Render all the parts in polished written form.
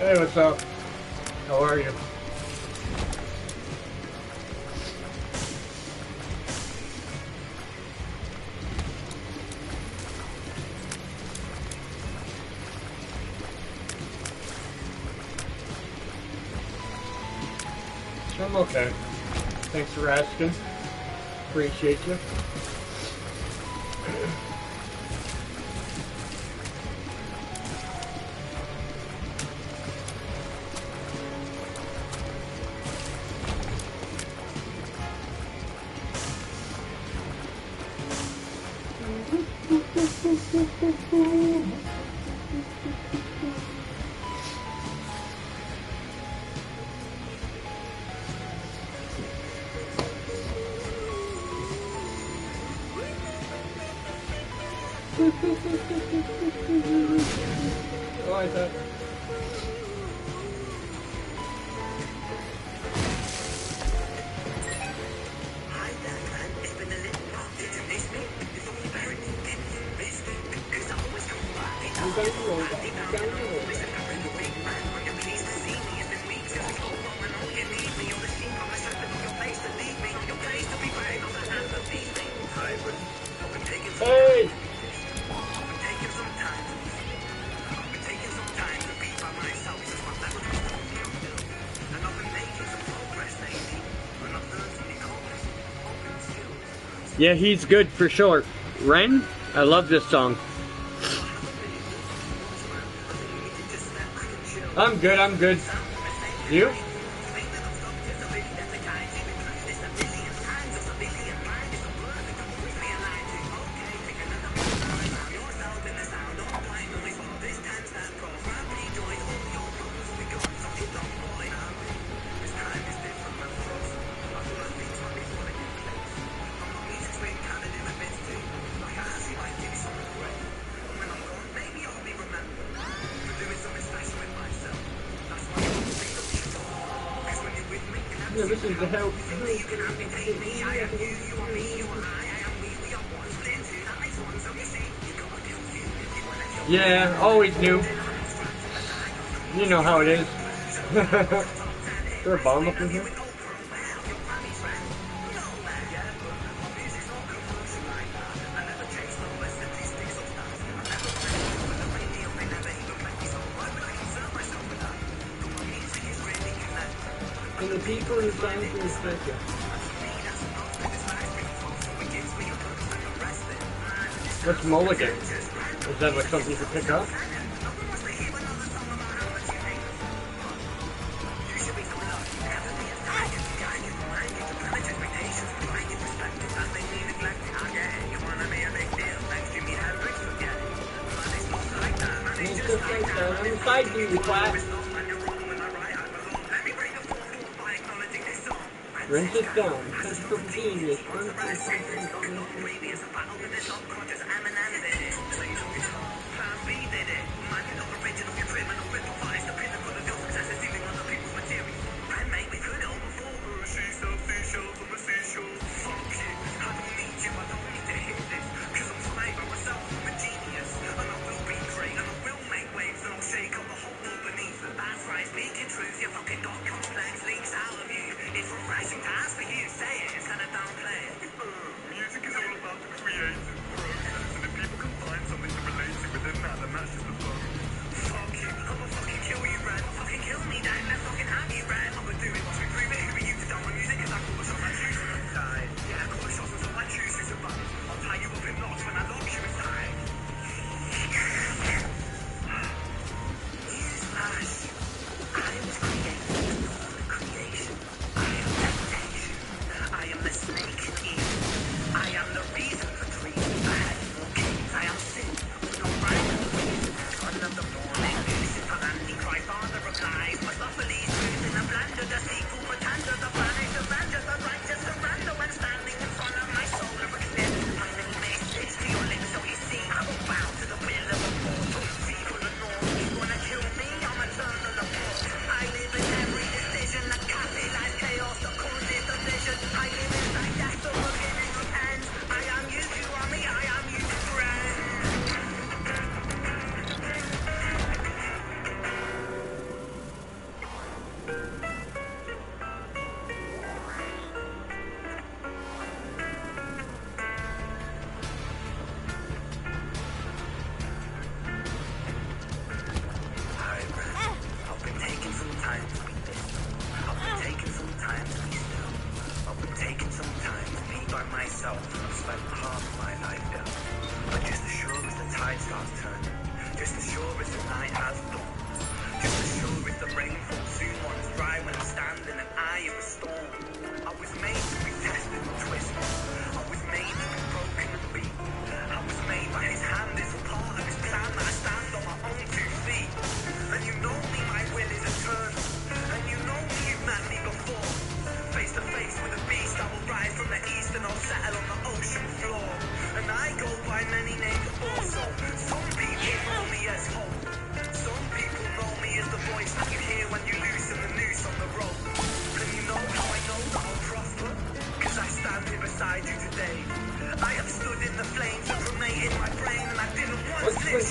Hey, what's up? How are you? I'm okay. Thanks for asking. Appreciate you. Oh, I thought. Hey! Yeah, he's good for sure. Ren, I love this song. I'm good, I'm good. You? Yeah, this is the help. Yeah, always knew. You know how it is. Is there a bomb up in here? And the people who sang to the speaker. What's mulligan? Is that like something you could pick up? I'm inside you, you twat. Rinse it down. Central genius. Speaking truth, you fucking got complex leaks out of you. It's refreshing to ask for you, say it instead of downplay it. Music is all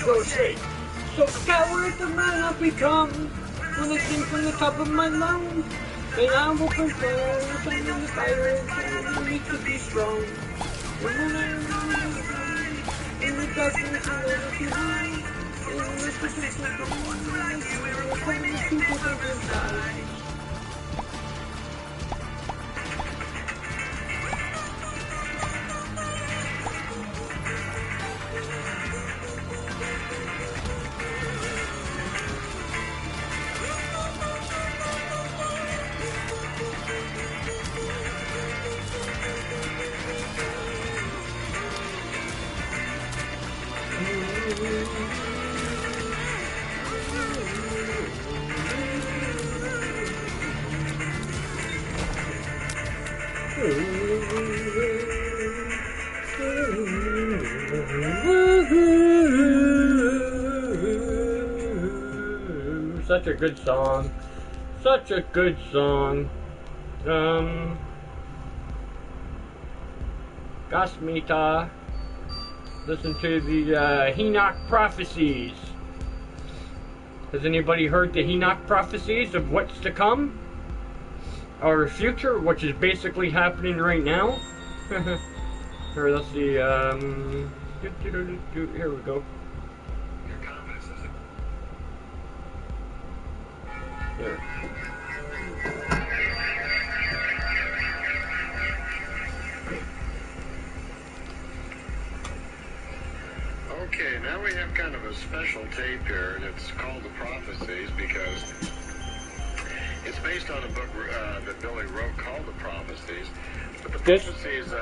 go straight. So coward the man I've become. When I sing from the top of my lungs, and I will control. I'm in the fire, and I need to be strong. When I in the darkness, and I look behind. In the darkness, and I Such a good song. Such a good song. Gasmita. Listen to the Enoch prophecies. Has anybody heard the Enoch prophecies of what's to come? Our future, which is basically happening right now? Here, let's see, here we go. Here. Okay, now we have kind of a special tape here, and it's called The Prophecies because it's based on a book that Billy wrote called The Prophecies. But the prophecies,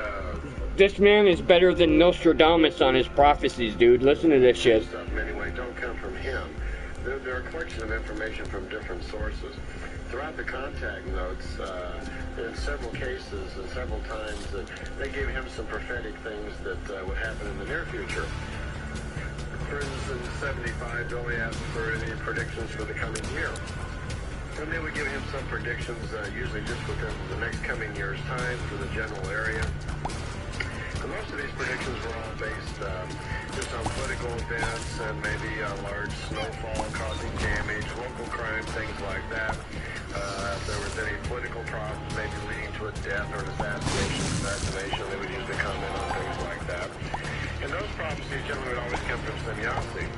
This man is better than Nostradamus on his prophecies, dude. Listen to this shit. stuff anyway don't come from him. They're a collection of information from different sources. Throughout the contact notes, in several cases and several times, they gave him some prophetic things that would happen in the near future. For instance, in 75, Billy asked for any predictions for the coming year. And they would give him some predictions, usually just within the next coming year's time for the general area. And most of these predictions were all based just on political events and maybe a large snowfall causing damage, local crime, things like that. If there was any political problems, maybe leading to a death or an assassination, they would usually comment on things like that. And those prophecies generally would always come from Semyasi.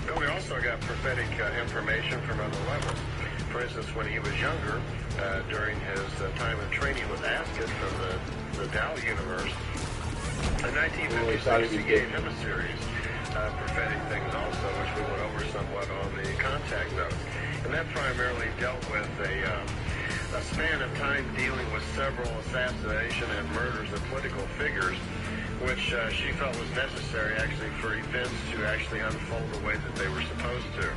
Billy also got prophetic information from other levels. For instance, when he was younger, during his time of training with Asket from the Dow universe, in 1956 he gave him a series of prophetic things also, which we went over somewhat on the contact notes. And that primarily dealt with a span of time dealing with several assassination and murders of political figures, which she felt was necessary actually for events to actually unfold the way that they were supposed to.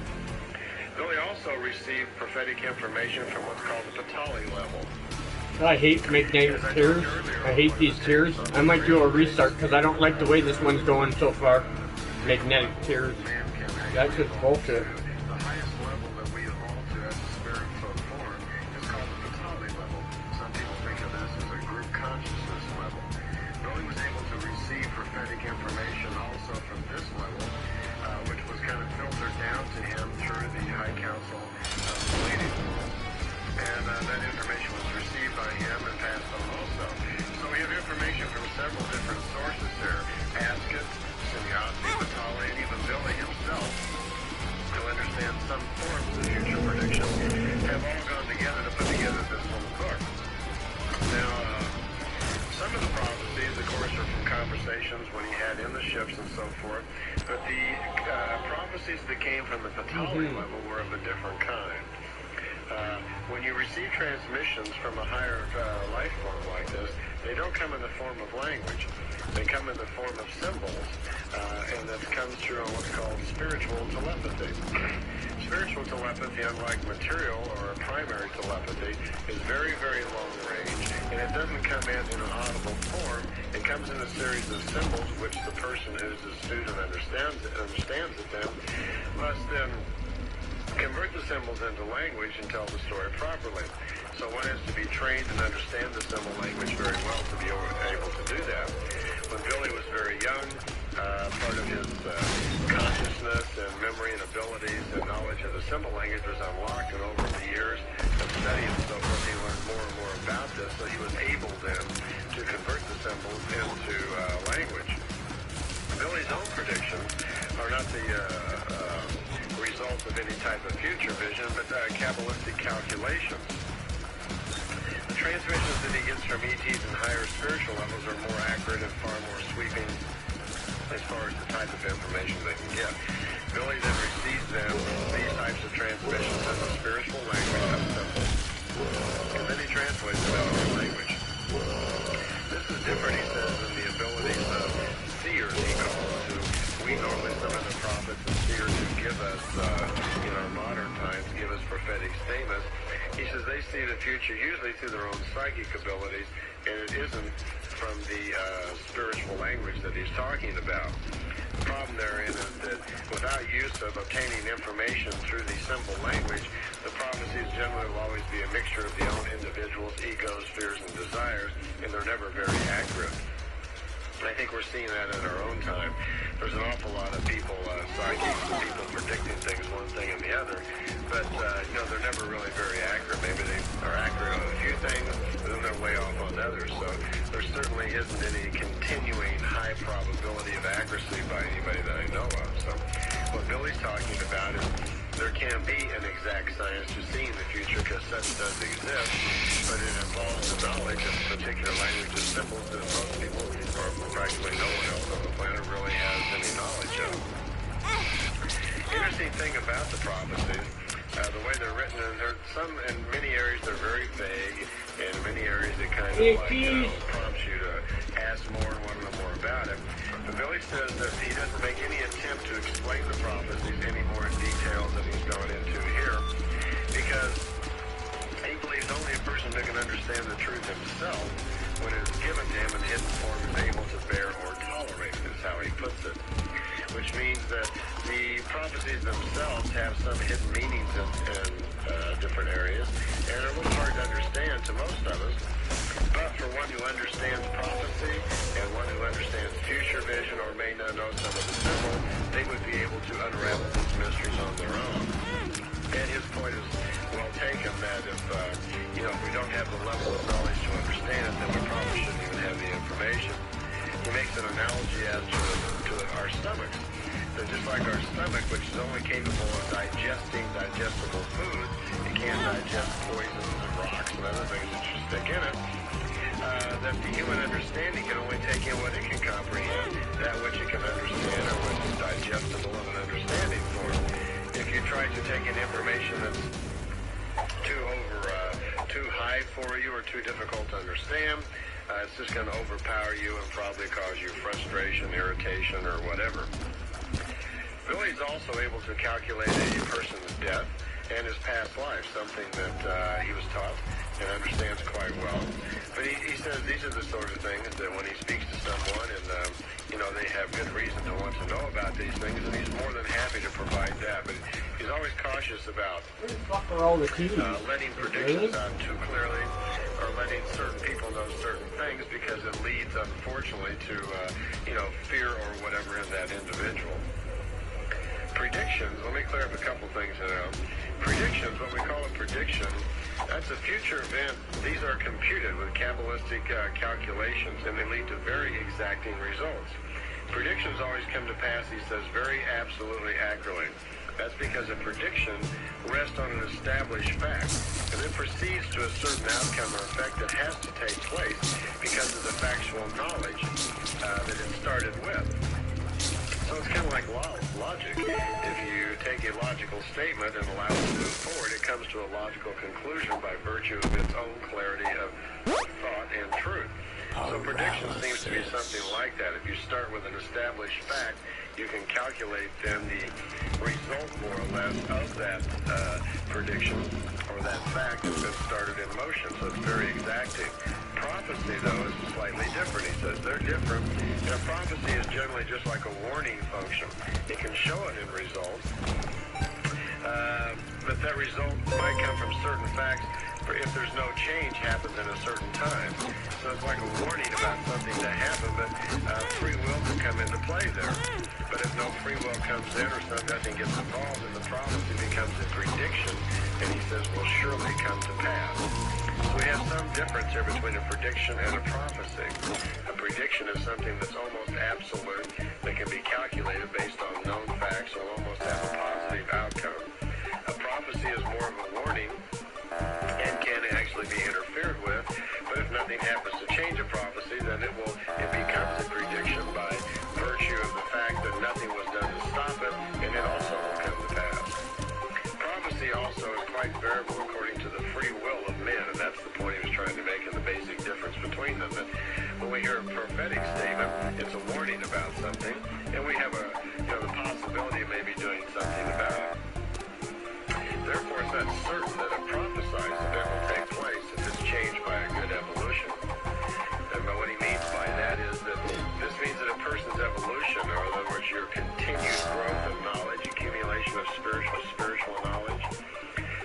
Billy also received prophetic information from what's called the Patali level. I hate magnetic tears. I hate these tears. I might do a restart because I don't like the way this one's going so far. Magnetic tears. That's just bullshit. The highest level that we evolve to as a spiritual form is called the Patali level. Some people think of this as a group consciousness level. Billy was able to receive prophetic information also from this level, which was kind of filtered down to him through the High Council of the Ladies. And that information was received by him and passed on also. So we have information from several different sources here. Asket, Semyasi, Patali, and even Billy himself, to understand some forms of future predictions, have all gone together to put together this little book. Now, some of the prophecies, of course, are from conversations when he had in the ships and so forth, but the prophecies that came from the Patali level were of a different kind. When you receive transmissions from a higher life form like this, they don't come in the form of language. They come in the form of symbols, and that comes through on what's called spiritual telepathy. Spiritual telepathy, unlike material or primary telepathy, is very, very long range, and it doesn't come in an audible form. It comes in a series of symbols which the person who's astute and understands it then must then convert the symbols into language and tell the story properly. So one has to be trained and understand the symbol language very well to be able to do that. When Billy was very young, part of his symbol language was unlocked, and over the years of study and so forth, he learned more and more about this, so he was able then to convert the symbols into language. Billy's own predictions are not the result of any type of future vision, but Kabbalistic calculations. The transmissions that he gets from ETs and higher spiritual levels are more accurate and far more sweeping as far as the type of information they can get. Billy then receives these types of transmissions in the spiritual language of symbols, and then he translates them into our language. This is different, he says, than the abilities of seers, he calls, who we normally, some of the prophets and seers who give us, in our modern times, give us prophetic statements. He says they see the future usually through their own psychic abilities, and it isn't from the spiritual language that he's talking about. The problem therein is that without use of obtaining information through the symbol language, the prophecies generally will always be a mixture of the own individual's egos, fears, and desires, and they're never very accurate. I think we're seeing that in our own time. There's an awful lot of people, psychics, and people predicting things, one thing and the other, but, they're never really very accurate. Maybe they are accurate on a few things, but then they're way off on others. So there certainly isn't any continuing high probability of accuracy by anybody that I know of. So what Billy's talking about is there can be an exact science to seeing the future, because such does exist, but it involves the knowledge of a particular language of symbols that most people, or practically no one else on the planet, really has any knowledge of. Interesting thing about the prophecies, the way they're written, and some in many areas they're very vague, and in many areas it kind of prompts you to ask more and want to know more about it. But Billy says that he doesn't make any attempt to explain the prophecies any more in detail than he's gone into here, because he believes only a person who can understand the truth himself, when it is given to him in hidden form, is able to bear or tolerate it, is how he puts it. Which means that the prophecies themselves have some hidden meanings in different areas, and are a little hard to understand to most of us. But for one who understands prophecy, and one who understands future vision, or may not know some of the symbols, they would be able to unravel these mysteries on their own. And his point is well taken, that if we don't have the level of knowledge to understand it, then we probably shouldn't even have the information. He makes an analogy as to our stomachs. That just like our stomach, which is only capable of digesting digestible foods, it can't digest poisons and rocks and other things that you stick in it, that the human understanding can only take in what it can comprehend, that which it can understand, or what is digestible in an understanding form. If you try to take in information that's too high for you or too difficult to understand, it's just going to overpower you and probably cause you frustration, irritation, or whatever. Billy's also able to calculate a person's death and his past life, something that he was taught and understands quite well. But he says these are the sort of things that when he speaks to someone and, they have good reason to want to know about these things, and he's more than happy to provide that. But he's always cautious about letting predictions out too clearly, or letting certain people know certain things, because it leads, unfortunately, to, fear or whatever in that individual. Predictions, let me clear up a couple things now. Predictions, what we call a prediction, that's a future event. These are computed with Kabbalistic calculations, and they lead to very exacting results. Predictions always come to pass, he says, very absolutely accurately. That's because a prediction rests on an established fact, and it proceeds to a certain outcome or effect that has to take place because of the factual knowledge that it started with. So it's kind of like logic. If you take a logical statement and allow it to move forward, it comes to a logical conclusion by virtue of its own clarity of thought and truth. So prediction seems to be something like that. If you start with an established fact, you can calculate then the result, more or less, of that prediction or that fact that's been started in motion. So it's very exacting. Prophecy, though, is slightly different. He says they're different. And a prophecy is generally just like a warning function. It can show it in results, but that result might come from certain facts if there's no change happens in a certain time. So it's like a warning about something to happen, but free will can come into play there. But if no free will comes in or nothing gets involved, and the prophecy becomes a prediction, and he says, will surely come to pass. So we have some difference here between a prediction and a prophecy. A prediction is something that's almost absolute, that can be calculated based on known facts, or almost have a positive outcome. A prophecy is more of a warning and can actually be interfered with, but if nothing happens to change a prophecy, then it becomes a prediction by virtue of the fact that nothing was done to stop it, and it also will come to pass. Prophecy also is quite variable according to the free will of men, and that's the point he was trying to make in the basic difference between them. That when we hear a prophetic statement, it's a warning about something, and we have the possibility of maybe doing something about it. Therefore, it's not certain that a prophesied event will take place if it's changed by a good evolution. And what he means by that is that this means that a person's evolution, or in other words, your continued growth of knowledge, accumulation of spiritual knowledge,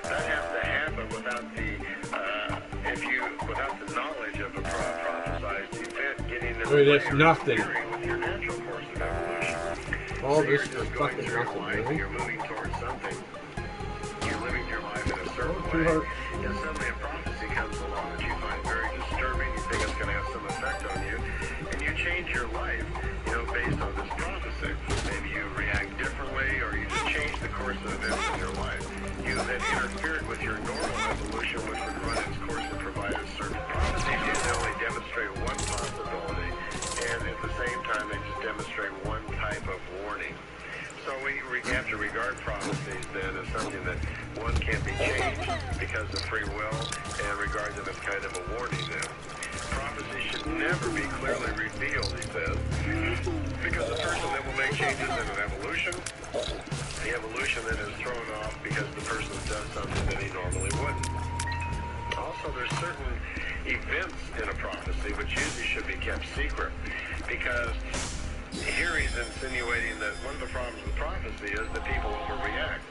that has to happen without the knowledge of a prophesied event getting in the way that's nothing. with your natural course of evolution. All So this you're is just going fucking through nothing, life, really. you're moving towards something. You're living your life in a certain Too way, hard. and suddenly a prophecy comes along that you find very disturbing. You think it's going to have some effect on you, and you change your life, based on this prophecy. Maybe you react differently, or you just change the course of events in your life. You then interfered with your normal evolution, which would run its course and provide a certain prophecy. You only demonstrate one possibility, and at the same time, they just demonstrate one type of warning. So we have to regard prophecies then as something that one can't be changed because of free will, and regard them as kind of a warning then. Prophecy should never be clearly revealed, he says, because the person then will make changes in an evolution. The evolution then is thrown off because the person does something that he normally wouldn't. Also, there's certain events in a prophecy which usually should be kept secret, because here he's insinuating that one of the problems with prophecy is that people overreact.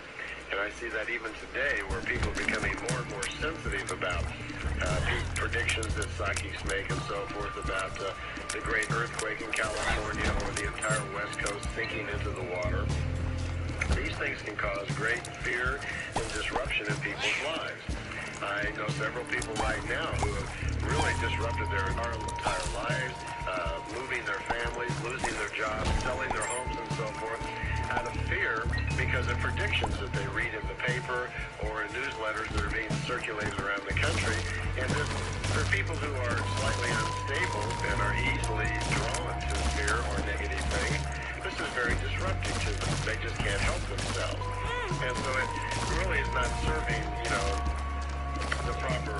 And I see that even today, where people are becoming more and more sensitive about predictions that psychics make and so forth about the great earthquake in California or the entire West Coast sinking into the water. These things can cause great fear and disruption in people's lives. I know several people right now who have really disrupted their entire lives, moving their families, losing their jobs, selling their homes and so forth, out of fear because of predictions that they read in the paper or in newsletters that are being circulated around the country. And for people who are slightly unstable and are easily drawn to fear or negative things, this is very disruptive to them. They just can't help themselves. And so it really is not serving, the proper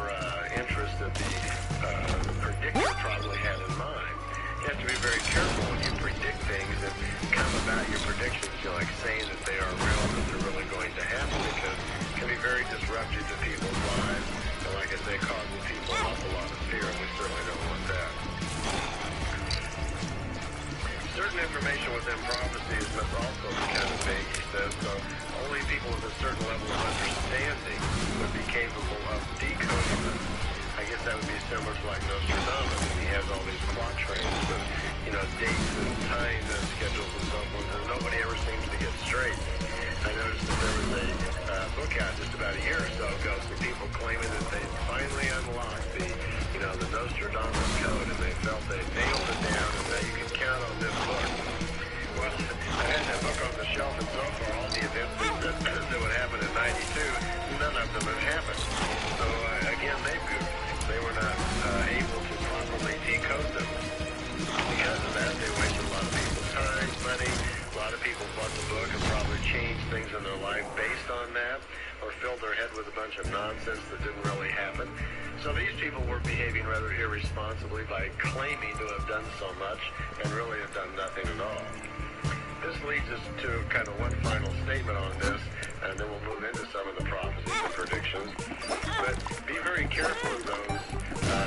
interest that the predictor probably had in mind. You have to be very careful when you predict things and come about your predictions, like saying that they are real, that they're really going to happen, because it can be very disruptive to people's lives, and like I say, causing people an awful lot of fear, and we certainly don't want that. Certain information within prophecies must also be kind of vague, he says, so only people with a certain level of understanding would be capable of decoding them. I guess that would be similar to like Nostradamus, and he has all these quatrains with, dates and time schedules and so forth, and nobody ever seems to get straight. I noticed that there was a book out just about a year or so ago, some people claiming that they finally unlocked the Nostradamus code, and they felt they nailed it down, and now you can count on this book. Well, I had that book on the shelf, and so far all the events that would happen in 92, none of them have happened. So again, they goofed. They were not able to properly decode them. Because of that, they wasted a lot of people's time, money. A lot of people bought the book and probably changed things in their life based on that, or filled their head with a bunch of nonsense that didn't really happen. So these people were behaving rather irresponsibly by claiming to have done so much and really have done nothing at all. This leads us to kind of one final statement on this, and then we'll move into some of the prophecies and predictions. But be very careful of those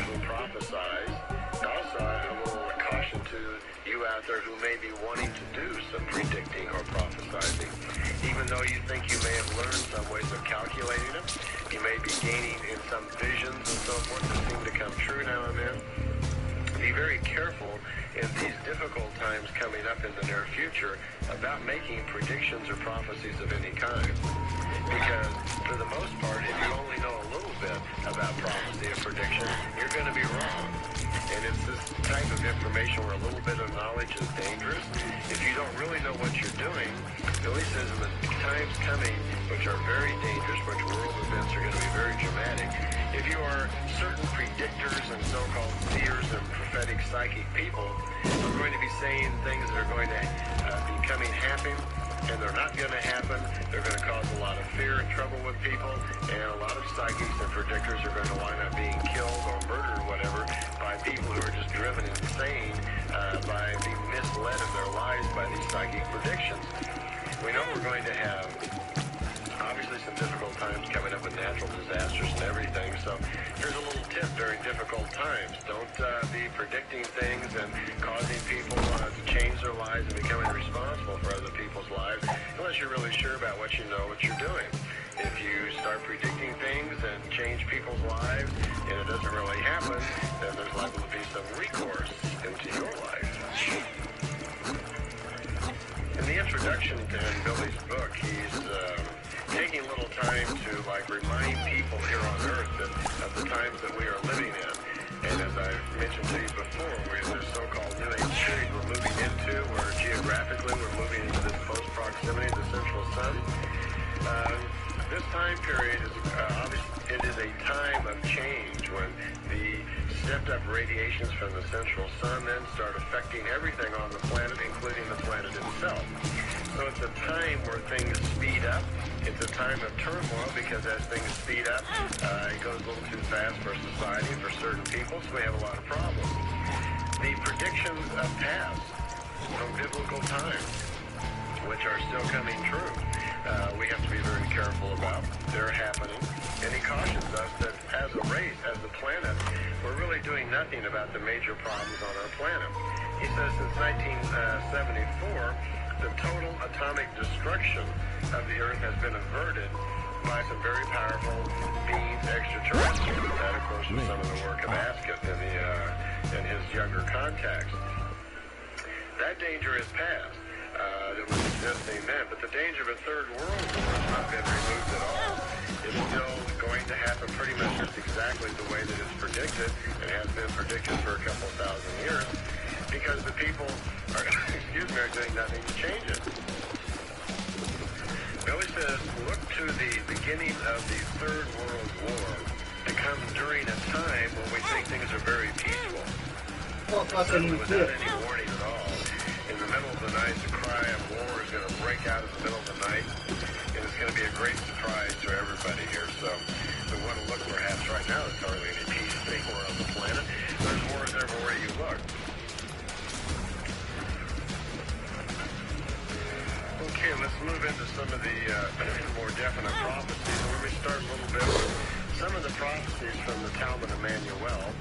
who prophesize. Also, a little caution to you out there who may be wanting to do some predicting or prophesizing. Even though you think you may have learned some ways of calculating it, you may be gaining in some visions and so forth that seem to come true now and then. Be very careful in these difficult times times coming up in the near future about making predictions or prophecies of any kind. Because for the most part, if you only know a little bit about prophecy or prediction, you're going to be wrong. And it's this type of information where a little bit of knowledge is dangerous. If you don't really know what you're doing, Billy says in the times coming, which are very dangerous, which world events are going to be very dramatic, if you are certain predictors and so-called seers and prophetic psychic people who are going to be saying things that are going to be coming happen, and they're not going to happen, they're going to cause a lot of fear and trouble with people, and a lot of psychics and predictors are going to wind up being killed or murdered or whatever by people who are just driven insane by being misled in their lives by these psychic predictions. We know we're going to have obviously some difficult times coming up with natural disasters and everything, so here's a little tip during difficult times. Don't be predicting things and causing people to change their lives and becoming responsible for other people's lives unless you're really sure about what you know, what you're doing. If you start predicting things and change people's lives and it doesn't really happen, then there's liable to be some recourse into your life. In the introduction to Billy's book, he's taking a little time to remind people here on Earth of the times that we are living in. And as I mentioned to you before, we're in this so-called New Age period we're moving into, where geographically we're moving into this close proximity to the central sun. This time period is obviously it is a time of change when the stepped-up radiations from the central sun then start affecting everything on the planet, including the planet itself. So it's a time where things speed up. It's a time of turmoil because as things speed up, it goes a little too fast for society and for certain people, so we have a lot of problems. The predictions of past from biblical times, which are still coming true, we have to be very careful about. They're happening. And he cautions us that as a race, as a planet, we're really doing nothing about the major problems on our planet. He says since 1974, the total atomic destruction of the Earth has been averted by some very powerful beings, extraterrestrials. That, of course, was some of the work of Ascot in his younger contacts. That danger is past. That was existing then, but the danger of a third world war has not been removed at all. It's still going to happen pretty much just exactly the way that it's predicted, and has been predicted for a couple thousand years, because the people are, are doing nothing to change it. Billy says, look to the beginning of the Third World War to come during a time when we think things are very peaceful. Suddenly, without any warning at all, in the middle of the night, the cry of war is going to break out in the middle of the night, and it's going to be a great surprise to everybody here. So we want to look perhaps right now. There's hardly any peace anywhere on the planet. There's wars everywhere you look. Okay, let's move into some of the more definite prophecies. Let me start a little bit with some of the prophecies from the Talmud of Manuel,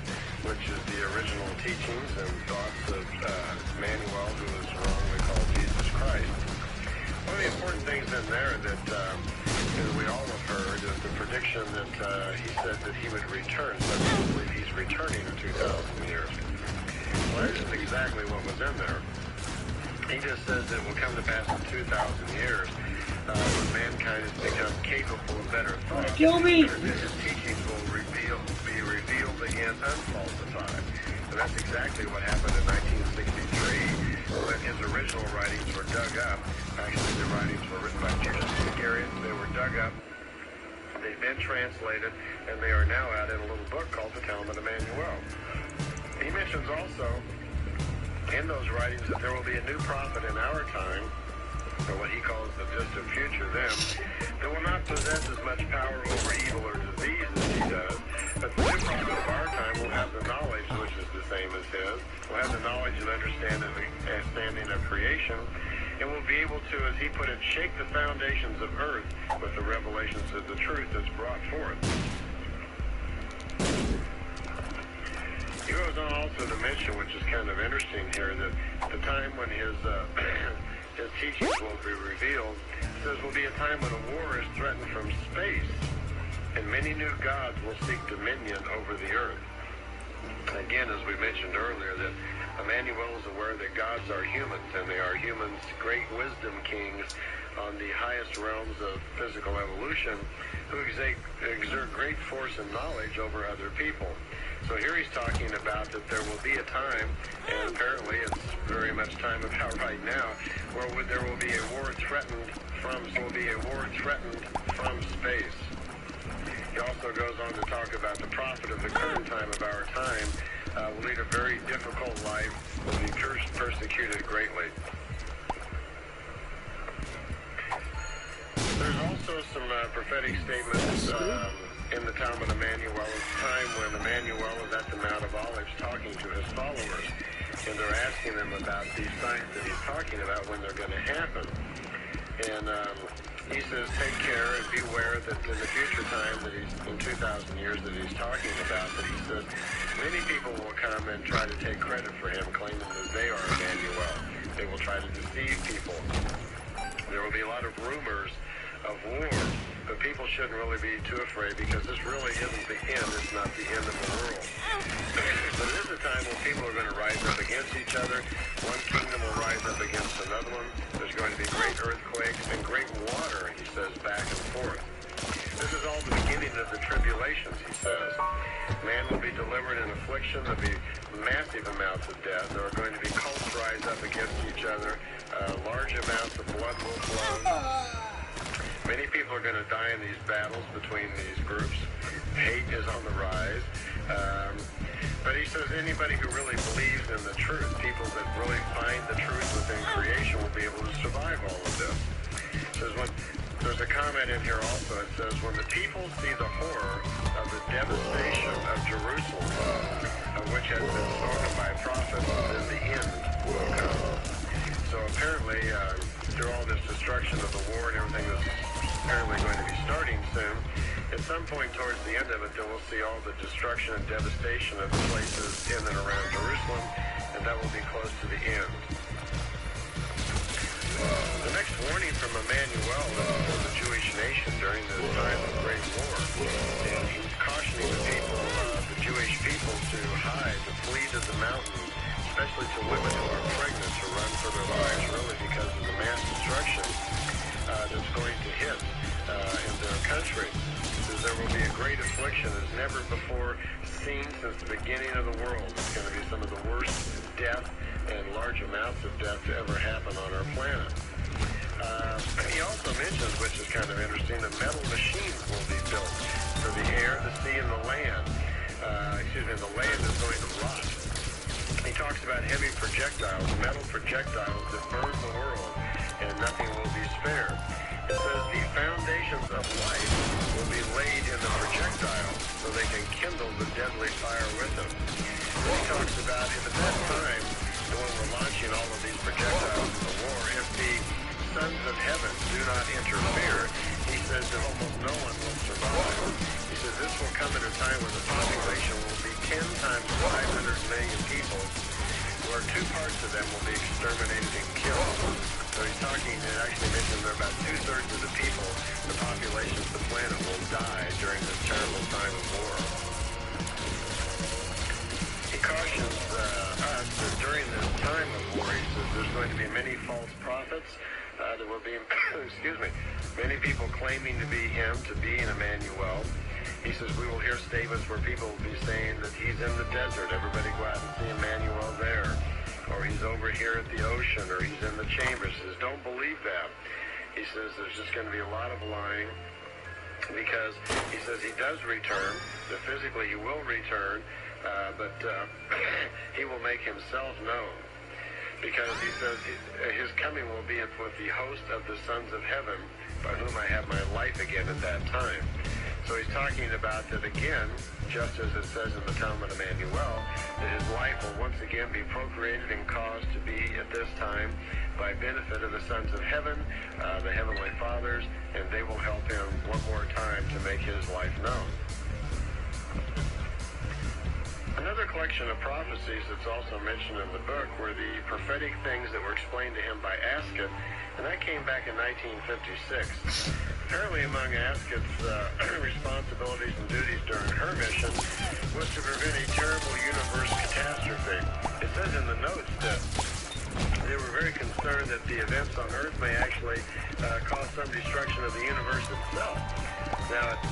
which is the original teachings and thoughts of Manuel, who was wrongly called Jesus Christ. One of the important things in there that we all have heard is the prediction that he said that he would return. Some people believe he's returning in 2,000 years. Well, that isn't exactly what was in there. He just says that it will come to pass in 2,000 years when mankind has become capable of better thought. Kill me! His teachings will be revealed again unfalsified. And that's exactly what happened in 1963 when his original writings were dug up. Actually, the writings were written by Judas Iscariot. They were dug up. They've been translated, and they are now out in a little book called the Talmud of Manuel. He mentions also in those writings that there will be a new prophet in our time, or what he calls the distant future then, that will not possess as much power over evil or disease as he does, but the new prophet of our time will have the knowledge, which is the same as his, will have the knowledge and understanding of creation, and will be able to, as he put it, shake the foundations of earth with the revelations of the truth that's brought forth. He goes on also to mention, which is kind of interesting here, that the time when his teachings will be revealed, says will be a time when a war is threatened from space, and many new gods will seek dominion over the earth. Again, as we mentioned earlier, that Emmanuel is aware that gods are humans, and they are humans' great wisdom kings on the highest realms of physical evolution, who exert great force and knowledge over other people. So here he's talking about that there will be a time, and apparently it's very much time about right now, where there will be a war threatened from space. He also goes on to talk about the prophet of the current time of our time will lead a very difficult life, will be persecuted greatly. There's also some prophetic statements in the Talmud of Emmanuel. It's time when Emmanuel is at the Mount of Olives talking to his followers, and they're asking them about these signs that he's talking about when they're going to happen. And he says, take care and beware that in the future time that he's, in 2,000 years that he's talking about, that he says, many people will come and try to take credit for him, claiming that they are Emmanuel. They will try to deceive people. There will be a lot of rumors of war, but people shouldn't really be too afraid, because this really isn't the end. It's not the end of the world. But it is a time when people are going to rise up against each other. One kingdom will rise up against another one. There's going to be great earthquakes and great water, he says, back and forth. This is all the beginning of the tribulations, he says. Man will be delivered in affliction. There'll be massive amounts of death. There are going to be cults rise up against each other. Large amounts of blood will flow. Many people are going to die in these battles between these groups. Hate is on the rise. But he says anybody who really believes in the truth, people that really find the truth within creation, will be able to survive all of this. It says there's a comment in here also. It says, when the people see the horror of the devastation of Jerusalem, which has been spoken by prophets, then the end will come. So apparently, through all this destruction of the war and everything that's apparently going to be starting soon, at some point towards the end of it, then we'll see all the destruction and devastation of the places in and around Jerusalem, and that will be close to the end. The next warning from Emmanuel is for the Jewish nation during this time of great war. And he's cautioning the people, the Jewish people, to hide, to flee to the mountains, especially to women who are pregnant, to run for their lives, really, because of the mass destruction that's going to hit in their country. There will be a great affliction as never before seen since the beginning of the world. It's going to be some of the worst death and large amounts of death to ever happen on our planet. He also mentions, which is kind of interesting, that metal machines will be built for the air, the sea, and the land. The land is going to rot. He talks about heavy projectiles, metal projectiles that burn the world, and nothing will be spared. It says the foundations of life will be laid in the projectiles so they can kindle the deadly fire with them. He talks about if at that time, when we're launching all of these projectiles in the war, if the sons of heaven do not interfere, he says that almost no one will survive. He says this will come at a time when the population will be 10 times 500 million people, where 2 parts of them will be exterminated and killed. So he's talking, it actually mentioned that about 2/3 of the people, the population of the planet, will die during this terrible time of war. He cautions us that during this time of war, he says there's going to be many false prophets. There will be, many people claiming to be him, to be an Emmanuel. He says we will hear statements where people will be saying that he's in the desert. Everybody go out and see Emmanuel there. Or he's over here at the ocean, or he's in the chambers. He says, don't believe that. He says there's just going to be a lot of lying, because he says he does return, that physically he will return, but he will make himself known. Because he says his coming will be with the host of the sons of heaven, by whom I have my life again at that time. So he's talking about that again, just as it says in the Talmud of Emmanuel, that his life will once again be procreated and caused to be at this time by benefit of the sons of heaven, the heavenly fathers, and they will help him one more time to make his life known. Another collection of prophecies that's also mentioned in the book were the prophetic things that were explained to him by Ascot, and that came back in 1956. Apparently among Ascot's responsibilities and duties during her mission was to prevent a terrible universe catastrophe. It says in the notes that they were very concerned that the events on Earth may actually cause some destruction of the universe itself. Now, it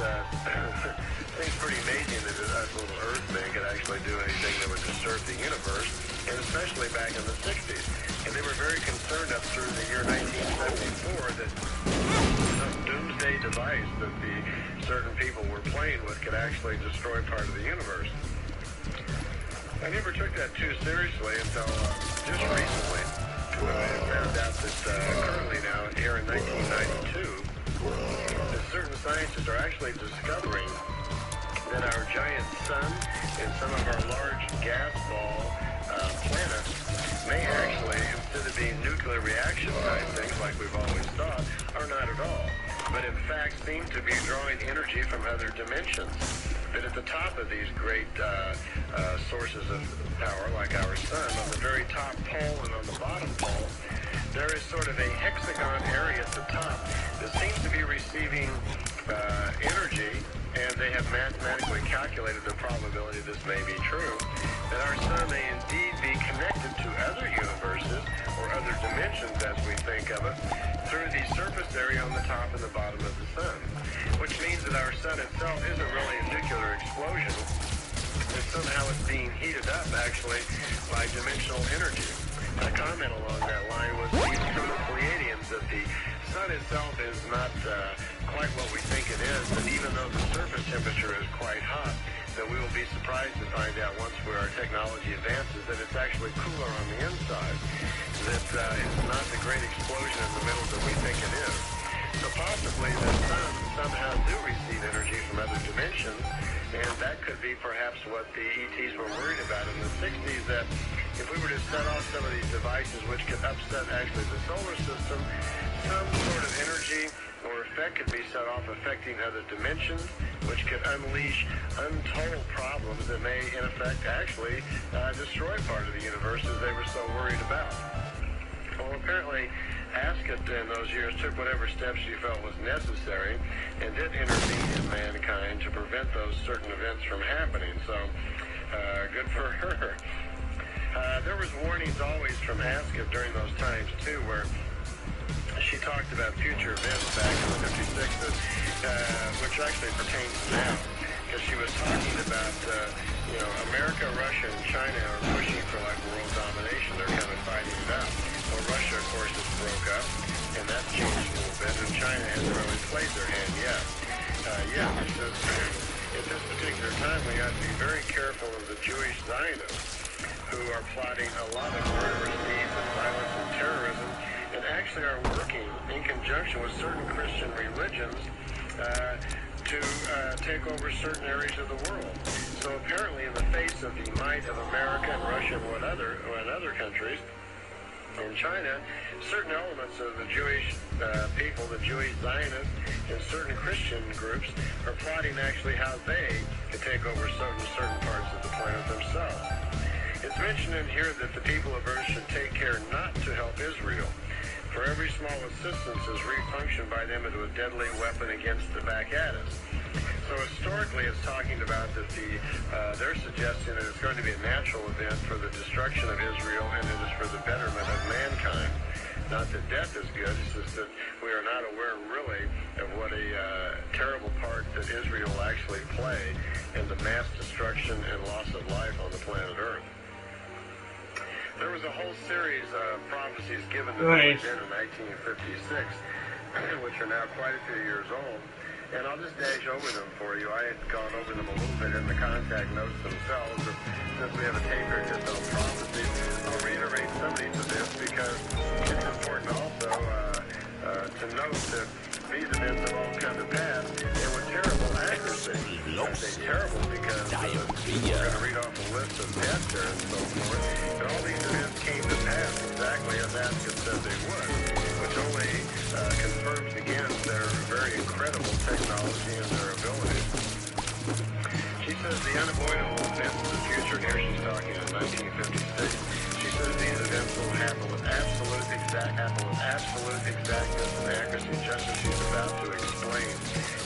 seems pretty amazing that us little Earthmen could actually do anything that would disturb the universe, and especially back in the 60s. And they were very concerned up through the year 1974 that some doomsday device that the certain people were playing with could actually destroy part of the universe. I never took that too seriously until just recently when I found out that currently now, here in 1992, that certain scientists are actually discovering that our giant sun and some of our large gas ball planets may actually, instead of being nuclear reaction type things like we've always thought, are not at all, but in fact seem to be drawing energy from other dimensions. That at the top of these great sources of power, like our sun, on the very top pole and on the bottom pole, there is sort of a hexagon area at the top that seems to be receiving energy, and they have mathematically calculated the probability this may be true, that our sun may indeed be connected to other universes or other dimensions as we think of it through the surface area on the top and the bottom of the sun, which means that our sun itself isn't really a nuclear explosion, that somehow it's being heated up actually by dimensional energy. A comment along that line was from the Pleiadians that the sun itself is not quite what we think it is, and even though the surface temperature is quite hot, that we will be surprised to find out once our technology advances that it's actually cooler on the inside, that it's not the great explosion in the middle that we think it is. So possibly the sun somehow do receive energy from other dimensions, and that could be perhaps what the ETs were worried about in the 60s, that if we were to set off some of these devices which could upset actually the solar system, some sort of energy or effect could be set off affecting other dimensions, which could unleash untold problems that may in effect actually destroy part of the universe as they were so worried about. Well, apparently Ascot in those years took whatever steps she felt was necessary and did intervene in mankind to prevent those certain events from happening. So, good for her. There was warnings always from Ascot during those times, too, where she talked about future events back in the 56, which actually pertains to now, because she was talking about, America, Russia, and China are pushing for, like, world domination. They're kind of fighting it out. Well, Russia, of course, has broke up, and that's changed a little bit, and China hasn't really played their hand yet. She says, at this particular time, we have to be very careful of the Jewish Zionists, who are plotting a lot of murderous deeds of violence and terrorism, and actually are working in conjunction with certain Christian religions to take over certain areas of the world. So apparently, in the face of the might of America and Russia and other countries, in China, certain elements of the Jewish people, the Jewish Zionists, and certain Christian groups are plotting actually how they can take over certain parts of the planet themselves. It's mentioned in here that the people of Earth should take care not to help Israel, for every small assistance is refunctioned by them into a deadly weapon against the back at us. So historically, it's talking about that they're suggesting that it's going to be a natural event for the destruction of Israel, and it is for the betterment of mankind. Not that death is good, it's just that we are not aware really of what a terrible part that Israel will actually play in the mass destruction and loss of life on the planet Earth. There was a whole series of prophecies given to the in 1956, which are now quite a few years old. And I'll just dash over them for you. I had gone over them a little bit in the contact notes themselves, but since we have a tape here just on prophecies, I'll reiterate some of these events because it's important also to note that these events have all come to pass and with terrible accuracy. I say terrible because we're going to read off a list of deaths there and so forth. And all these events came to pass exactly as Ascot said they would, which only confirms again their very incredible technology and their abilities. She says the unavoidable events of the future, here she's talking in 1956, she says these events events will happen with absolute exactness and accuracy, just as she's about to explain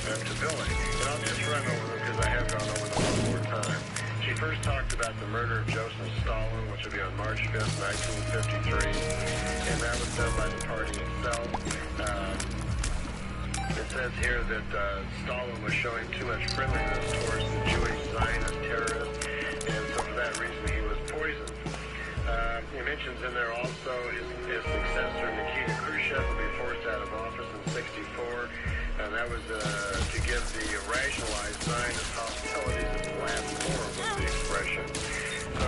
them to Billy. And I'll just run over them because I have gone over them one more time. She first talked about the murder of Joseph Stalin, which will be on March 5th, 1953, and that was done by the party itself. It says here that Stalin was showing too much friendliness towards the Jewish Zionist terrorists, and so for that reason he was poisoned. He mentions in there also his successor, Nikita Khrushchev, will be forced out of office in 1964, and that was to give the rationalized Zionist hostilities its last form of the expression. So,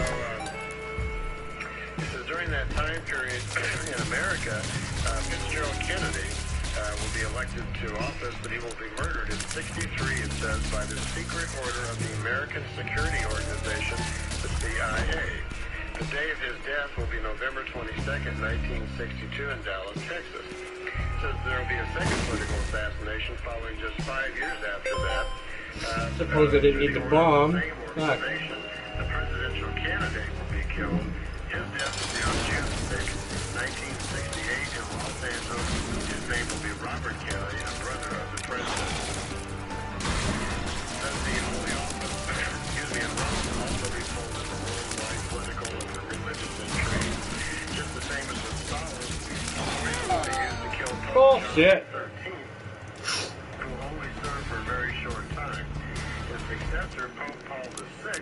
he says during that time period in America, Fitzgerald Kennedy will be elected to office, but he will be murdered in 1963, it says, by the secret order of the American Security Organization, the CIA. The day of his death will be November 22nd, 1962 in Dallas, Texas. It says there will be a second political assassination following just 5 years after that. Suppose they didn't need the bomb. Fuck. The presidential candidate will be killed. His death will be on June 6, 1968 in Los Angeles. His name will be Robert Kennedy, a brother of the president. Says the Holy Office, and Rome will also be full of the worldwide political and religious intrigue. Just the same as with Stalin, they used to kill Pope Bullshit. John XIII, who only served for a very short time. His successor, Pope Paul VI,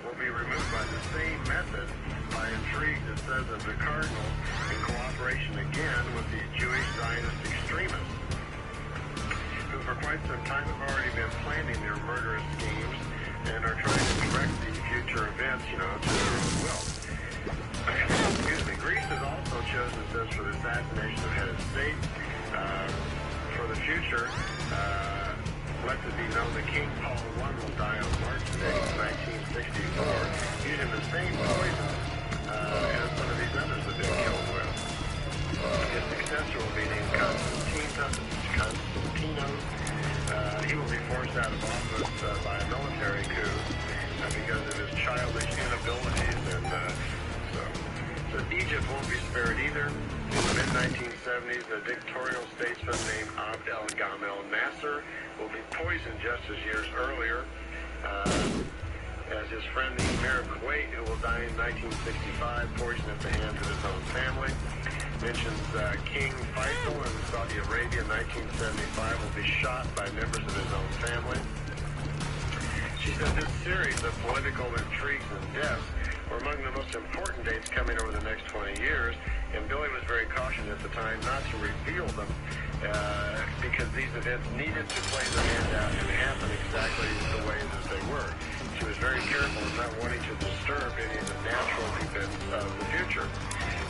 will be removed by the same method, by intrigue, it says, of the cardinal, in cooperation again with the Jewish Zionist extremists, who for quite some time have already been planning their murderous schemes and are trying to direct the future events, to their own will. Excuse me. Greece has also chosen, it says, for the assassination of head of state. For the future, let it be known that King Paul I will die on March 6, 1964, using the same poison as some of these others have been killed with. His successor will be named Constantinos. He will be forced out of office by a military coup because of his childish inabilities, and so Egypt won't be spared either. In the mid-1970s, a dictatorial statesman named Abd el-Gamal Nasser will be poisoned just as years earlier, as his friend the Emir of Kuwait, who will die in 1965, poisoned at the hands of his own family. Mentions King Faisal in Saudi Arabia in 1975 will be shot by members of his own family. She said this series of political intrigues and deaths were among the most important dates coming over the next 20 years, and Billy was very cautious at the time not to reveal them because these events needed to play their hand out and happen exactly the way that they were. She was very careful in not wanting to disturb any of the natural events of the future.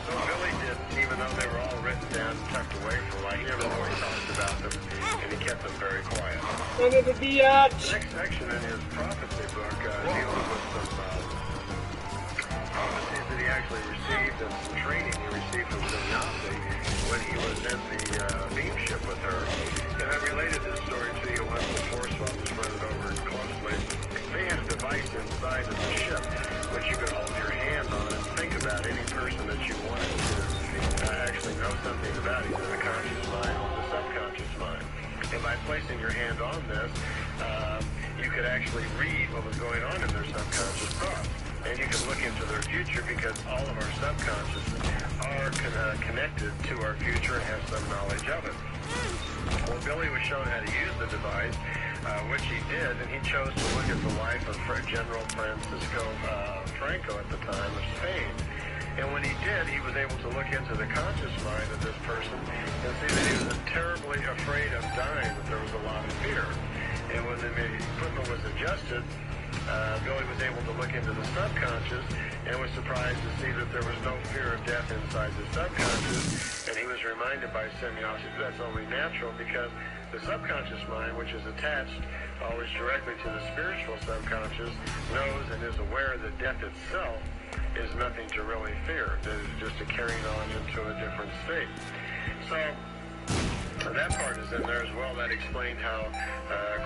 So Billy didn't, even though they were all written down and tucked away for a while. He never really talked about them, and he kept them very quiet. Son of a biatch. The next section in his prophecy book deals with some prophecies that he actually received and some training he received from Sannyasi when he was in the beam ship with her. And I related this story to you once before, so I'll just run it over closely. They had a device inside of the ship which you could hold your hand on and think about any person that you wanted to actually know something about, either the conscious mind or the subconscious mind. And by placing your hand on this, you could actually read what was going on in their subconscious thoughts. And you can look into their future because all of our subconscious are connected to our future and have some knowledge of it. Well, Billy was shown how to use the device, which he did, and he chose to look at the life of General Francisco Franco at the time of Spain. And when he did, he was able to look into the conscious mind of this person and see that he was terribly afraid of dying, that there was a lot of fear. And when the equipment was adjusted, Billy was able to look into the subconscious and was surprised to see that there was no fear of death inside the subconscious. And he was reminded by Semyosis that's only natural because the subconscious mind, which is attached always directly to the spiritual subconscious, knows and is aware that death itself is nothing to really fear. That is just a carrying on into a different state. So that part is in there as well. That explained how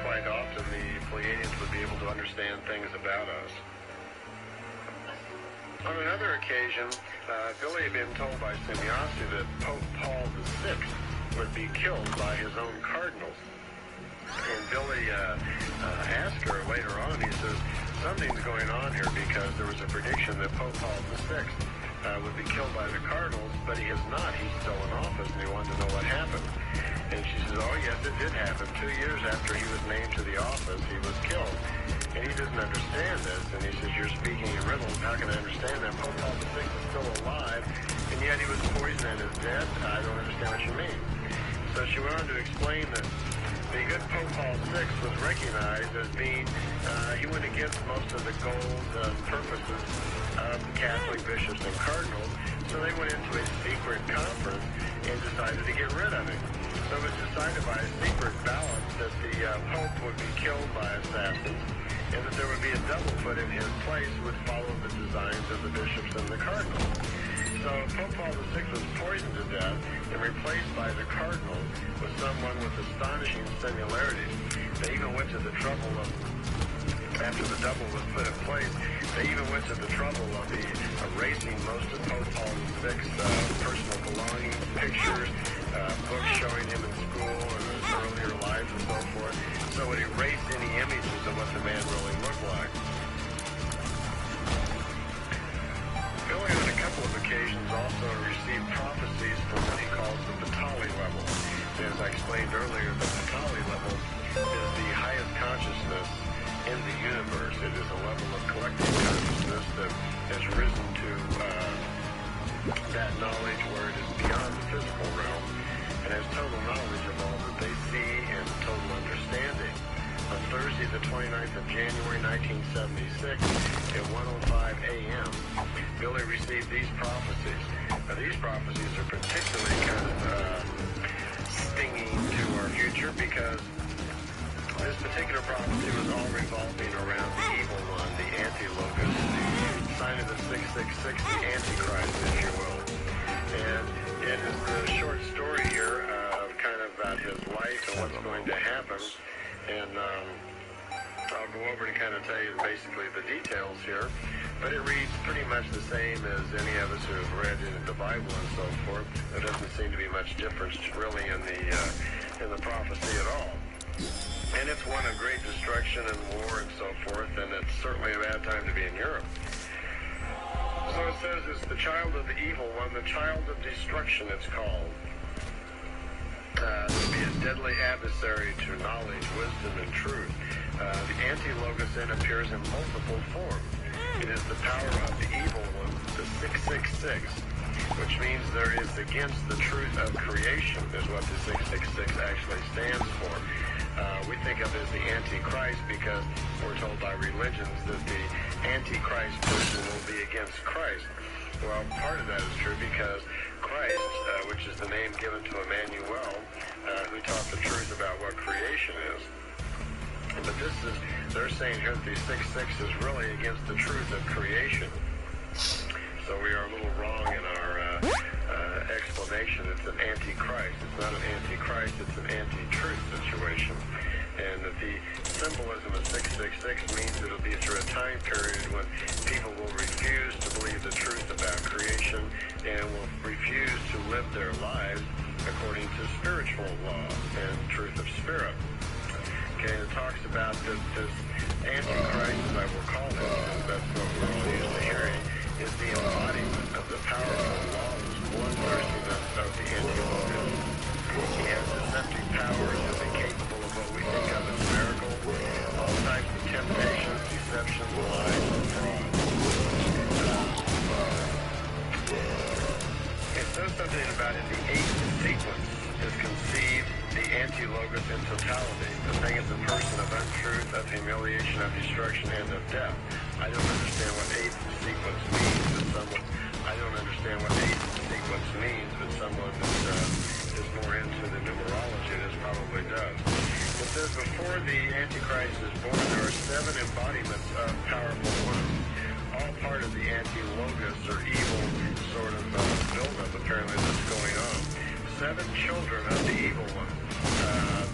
quite often the Pleiadians would be able to understand things about us. On another occasion, Billy had been told by Semiosi that Pope Paul VI would be killed by his own cardinals. And Billy asked her later on, he says, something's going on here because there was a prediction that Pope Paul VI would be killed by the cardinals, but he is not. He's still in office, and he wanted to know what happened. And she says, oh, yes, it did happen. 2 years after he was named to the office, he was killed. And he doesn't understand this. And he says, you're speaking in riddles. How can I understand that? Pope Paul VI is still alive, and yet he was poisoned and is dead. I don't understand what you mean. So she went on to explain that the good Pope Paul VI was recognized as being, he went against most of the gold purposes of the Catholic bishops and cardinals, so they went into a secret conference and decided to get rid of him. So it was decided by a secret ballot that the Pope would be killed by assassins, and that there would be a double put in his place who would follow the designs of the bishops and the cardinals. So Pope Paul VI was poisoned to death and replaced by the cardinal with someone with astonishing similarities. They even went to the trouble of, after the double was put in place, they even went to the trouble of erasing most of Pope Paul VI's personal belongings, pictures, books showing him in school and his earlier life and so forth. So it erased any images of what the man really looked like. Billy on a couple of occasions also received prophecies from what he calls the Patali level. As I explained earlier, the Patali level is the highest consciousness in the universe. It is a level of collective consciousness that has risen to that knowledge where it is beyond the physical realm and has total knowledge of all that they see and total understanding. On Thursday, the 29th of January, 1976, at 1:05 a.m., Billy received these prophecies. Now, these prophecies are particularly kind of stinging to our future because this particular prophecy was all revolving around the evil one, the anti-locus, the sign of the 666, the Antichrist, if you will. And it is the short story here kind of about his life and what's going to happen. And I'll go over and kind of tell you basically the details here. But it reads pretty much the same as any of us who have read the Bible and so forth. There doesn't seem to be much difference really in the prophecy at all. And it's one of great destruction and war and so forth, and it's certainly a bad time to be in Europe. So it says it's the child of the evil one, the child of destruction it's called. To be a deadly adversary to knowledge, wisdom, and truth. The anti-logos then appears in multiple forms. It is the power of the evil one, the 666, which means there is against the truth of creation is what the 666 actually stands for. We think of it as the Antichrist because we're told by religions that the Antichrist person will be against Christ. Well, part of that is true because Christ, which is the name given to Emmanuel, who taught the truth about what creation is. But they're saying here that the 666 is really against the truth of creation. So we are a little wrong in our explanation. It's an antichrist. It's not an antichrist, it's an anti-truth situation. And that the symbolism of 666 means it'll be through a time period when people will refuse to believe the truth about creation and will refuse to live their lives according to spiritual law and truth of spirit. Okay, it talks about this Antichrist, as I will call it, because that's what we're all usually hearing, is the embodiment of the powerful lawless bloodthirstiness of the Anti-Logos. He has deceptive powers and is capable of what we think of as miracles, all types of temptations, deceptions, lies, and fraud. It says something about in the 8th sequence is conceived the anti-logos in totality. The thing is a person of untruth, of humiliation, of destruction, and of death. I don't understand what 8th sequence means, but someone that is more into the numerology this probably does. It says before the Antichrist is born, there are 7 embodiments of powerful ones, all part of the anti-logos or evil sort of buildup apparently that's going on. 7 children of the evil one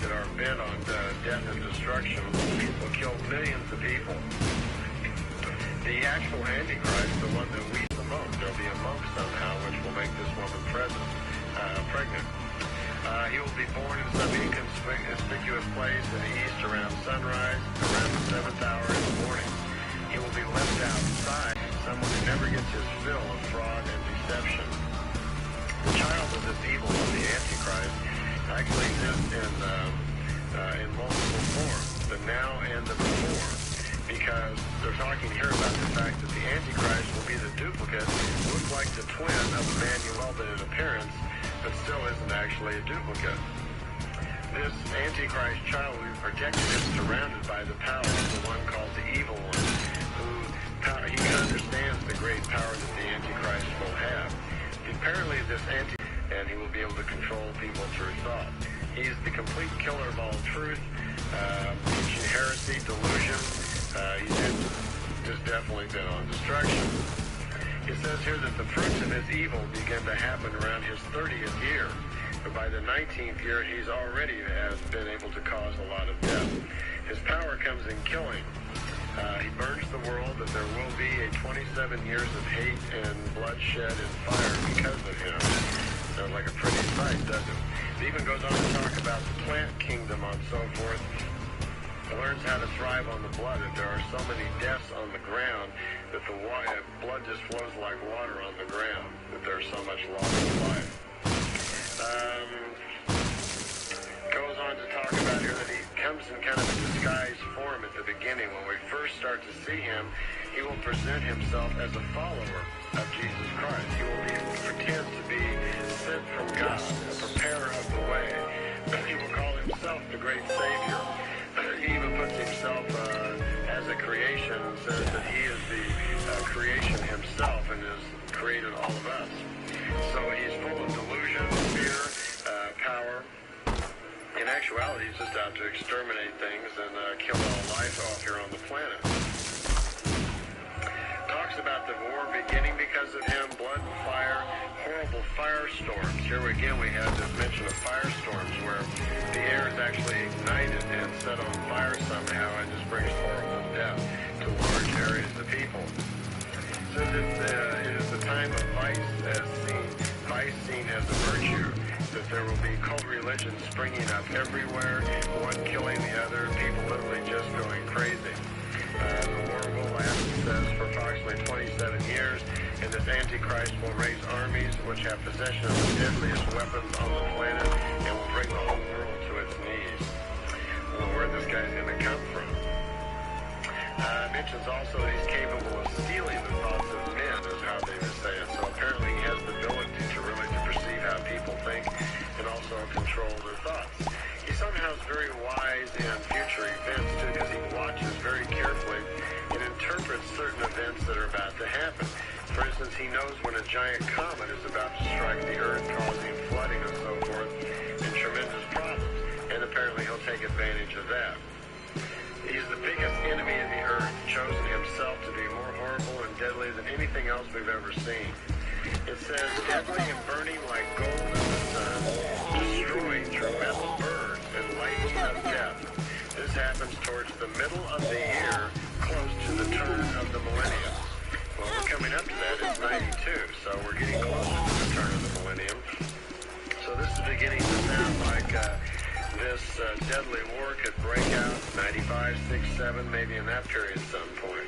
that are bent on death and destruction will kill millions of people. The actual Antichrist, the one that we the monk, there'll be a monk somehow which will make this woman pregnant. He will be born in some inconspicuous place in the east around sunrise, around the 7th hour in the morning. He will be left outside, someone who never gets his fill of fraud and deception. The child of this evil of the Antichrist actually exists in multiple forms, the now and the before, because they're talking here about the fact that the Antichrist will be the duplicate, look like the twin of Emmanuel, but in appearance, but still isn't actually a duplicate. This Antichrist child will be protected and surrounded by the power of the one called the Evil One, he understands the great power that the Antichrist will have. Apparently this and he will be able to control people through thought. He's the complete killer of all truth, teaching heresy, delusion. He's just definitely been on destruction. It says here that the fruits of his evil begin to happen around his 30th year. But by the 19th year, he's already has been able to cause a lot of death. His power comes in killing. He burns the world, that there will be a 27 years of hate and bloodshed and fire because of him. Sounds like a pretty sight, doesn't it? It even goes on to talk about the plant kingdom and so forth. It learns how to thrive on the blood. That there are so many deaths on the ground that the blood just flows like water on the ground, that there's so much loss of life. Goes on to talk about here that he comes in kind of a disguised form at the beginning. When we first start to see him, he will present himself as a follower of Jesus Christ. He will pretend to be sent from God, a preparer of the way. He will call himself the great Savior. He even puts himself as a creation and says that he is the creation himself and has created all of us. So he's full of delusion, fear, power. In actuality, he's just out to exterminate things and kill all life off here on the planet. Talks about the war beginning because of him, blood and fire, horrible firestorms. Here again we have this mention of firestorms where the air is actually ignited and set on fire somehow and just brings horrible death to large areas of people. So it is the time of vice seen as a virtue, that there will be cult religions springing up everywhere, one killing the other, people literally just going crazy. The war will last, it says, for approximately 27 years, and this Antichrist will raise armies which have possession of the deadliest weapons on the planet and will bring the whole world to its knees. Well, where this guy's going to come from? Mentions also that he's capable of stealing the thoughts of men, is how they would say it. So apparently he has the ability to really perceive how people think and also control their thoughts. He somehow is very wise in future events, too, because he watches very carefully and interprets certain events that are about to happen. For instance, he knows when a giant comet is about to strike the Earth, causing flooding and so forth, and tremendous problems. And apparently he'll take advantage of that. He's the biggest enemy of the Earth, chosen himself to be more horrible and deadly than anything else we've ever seen. It says, deadly and burning like gold in the sun, destroying through metal burns and lightning of death. This happens towards the middle of the year, close to the turn of the millennium. Well, we're coming up to that. It's 92, so we're getting closer to the turn of the millennium. So this is beginning to sound like this deadly war could break out 95, 6, 7, maybe in that period at some point.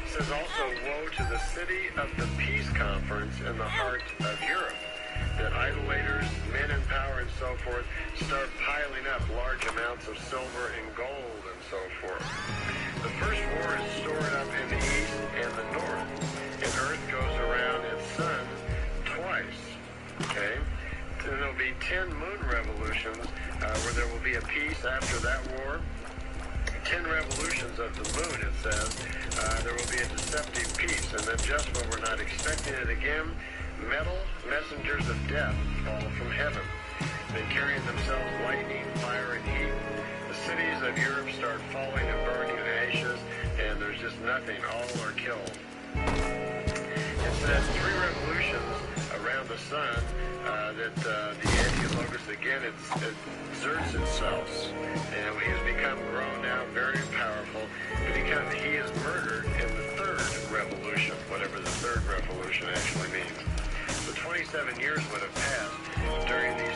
It says also, woe to the city of the peace conference in the heart of Europe, that idolaters, men in power and so forth, start piling up large amounts of silver and gold and so forth. The first war is stored up in the east and the north, and Earth goes around its sun twice. Okay? Then there'll be 10 moon revolutions where there will be a peace after that war. 10 revolutions of the moon, it says. There will be a deceptive peace. And then just when we're not expecting it again, metal messengers of death fall from heaven. They carrying themselves lightning, fire, and heat. The cities of Europe start falling and burning in ashes, and there's just nothing. All are killed. It says 3 revolutions around the sun that the focus again exerts itself. And he has become grown now, very powerful. But he is murdered in the third revolution, whatever the third revolution actually means. So 27 years would have passed during these